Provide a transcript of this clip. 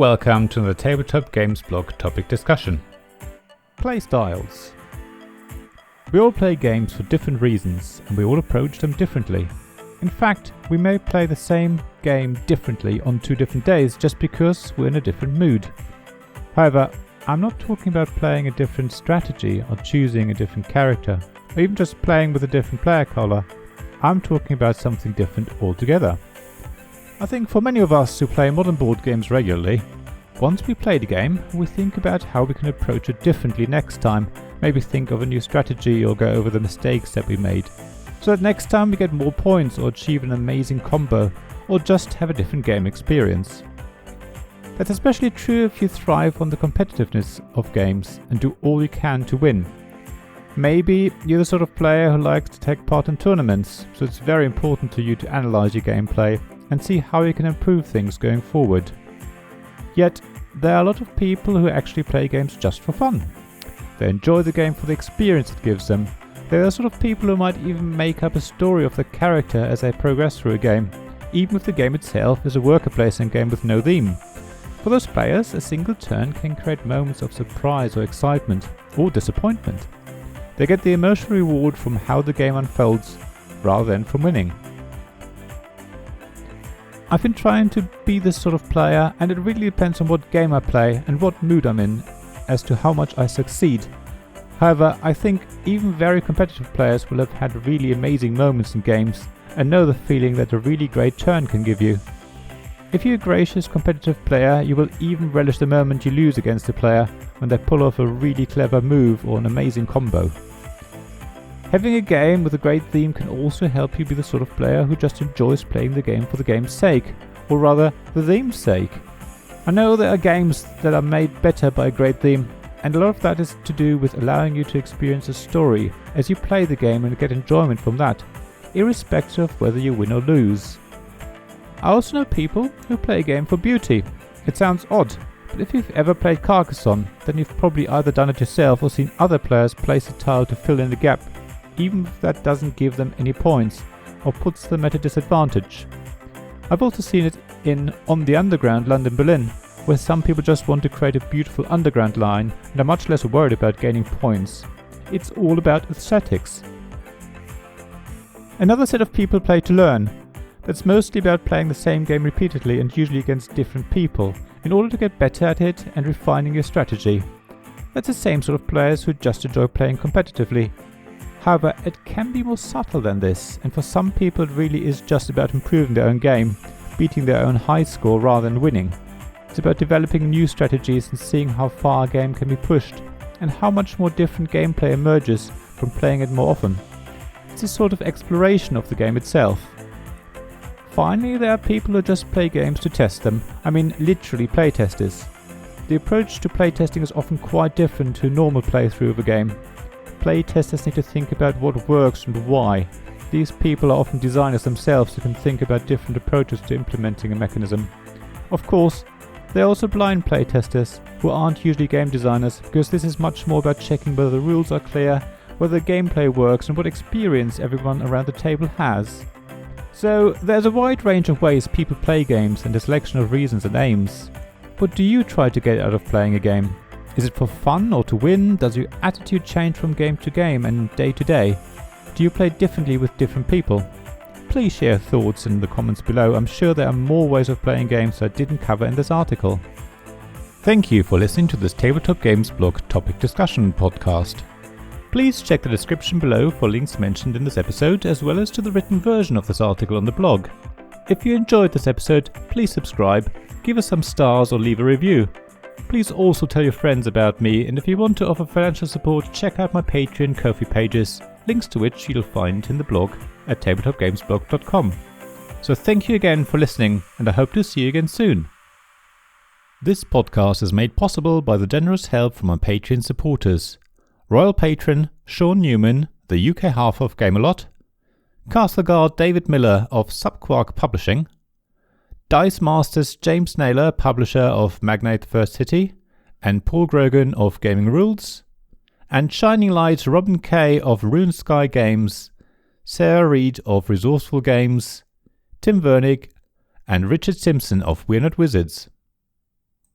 welcome to the Tabletop Games blog topic discussion. Play styles. We all play games for different reasons and we all approach them differently. In fact, we may play the same game differently on 2 different days just because we're in a different mood. However, I'm not talking about playing a different strategy or choosing a different character, or even just playing with a different player color. I'm talking about something different altogether. I think for many of us who play modern board games regularly, once we play the game, we think about how we can approach it differently next time, maybe think of a new strategy or go over the mistakes that we made, so that next time we get more points or achieve an amazing combo, or just have a different game experience. That's especially true if you thrive on the competitiveness of games and do all you can to win. Maybe you're the sort of player who likes to take part in tournaments, so it's very important to you to analyze your gameplay and see how you can improve things going forward. Yet, there are a lot of people who actually play games just for fun. They enjoy the game for the experience it gives them. They're the sort of people who might even make up a story of the character as they progress through a game, even if the game itself is a worker placement game with no theme. For those players, a single turn can create moments of surprise or excitement, or disappointment. They get the emotional reward from how the game unfolds, rather than from winning. I've been trying to be this sort of player, and it really depends on what game I play and what mood I'm in as to how much I succeed. However, I think even very competitive players will have had really amazing moments in games and know the feeling that a really great turn can give you. If you're a gracious competitive player, you will even relish the moment you lose against a player when they pull off a really clever move or an amazing combo. Having a game with a great theme can also help you be the sort of player who just enjoys playing the game for the game's sake, or rather, the theme's sake. I know there are games that are made better by a great theme, and a lot of that is to do with allowing you to experience a story as you play the game and get enjoyment from that, irrespective of whether you win or lose. I also know people who play a game for beauty. It sounds odd, but if you've ever played Carcassonne, then you've probably either done it yourself or seen other players place a tile to fill in the gap, even if that doesn't give them any points or puts them at a disadvantage. I've also seen it in On the Underground London-Berlin, where some people just want to create a beautiful underground line and are much less worried about gaining points. It's all about aesthetics. Another set of people play to learn. That's mostly about playing the same game repeatedly and usually against different people, in order to get better at it and refining your strategy. That's the same sort of players who just enjoy playing competitively. However, it can be more subtle than this, and for some people it really is just about improving their own game, beating their own high score rather than winning. It's about developing new strategies and seeing how far a game can be pushed, and how much more different gameplay emerges from playing it more often. It's a sort of exploration of the game itself. Finally, there are people who just play games to test them. I mean, literally playtesters. The approach to playtesting is often quite different to a normal playthrough of a game. Playtesters need to think about what works and why. These people are often designers themselves who can think about different approaches to implementing a mechanism. Of course, there are also blind playtesters who aren't usually game designers, because this is much more about checking whether the rules are clear, whether the gameplay works, and what experience everyone around the table has. So there's a wide range of ways people play games and a selection of reasons and aims. What do you try to get out of playing a game? Is it for fun or to win? Does your attitude change from game to game and day to day? Do you play differently with different people? Please share thoughts in the comments below. I'm sure there are more ways of playing games that I didn't cover in this article. Thank you for listening to this Tabletop Games blog topic discussion podcast. Please check the description below for links mentioned in this episode, as well as to the written version of this article on the blog. If you enjoyed this episode, please subscribe, give us some stars or leave a review. Please also tell your friends about me, and if you want to offer financial support, check out my Patreon and Ko-fi pages, links to which you'll find in the blog at tabletopgamesblog.com. So thank you again for listening, and I hope to see you again soon. This podcast is made possible by the generous help from my Patreon supporters: Royal Patron Sean Newman, the UK half of Gamelot; Castleguard David Miller of Subquark Publishing; Dice Masters James Naylor, publisher of Magnate First City, and Paul Grogan of Gaming Rules; and Shining Light Robin Kay of Rune Sky Games, Sarah Reed of Resourceful Games, Tim Vernig, and Richard Simpson of We're Not Wizards.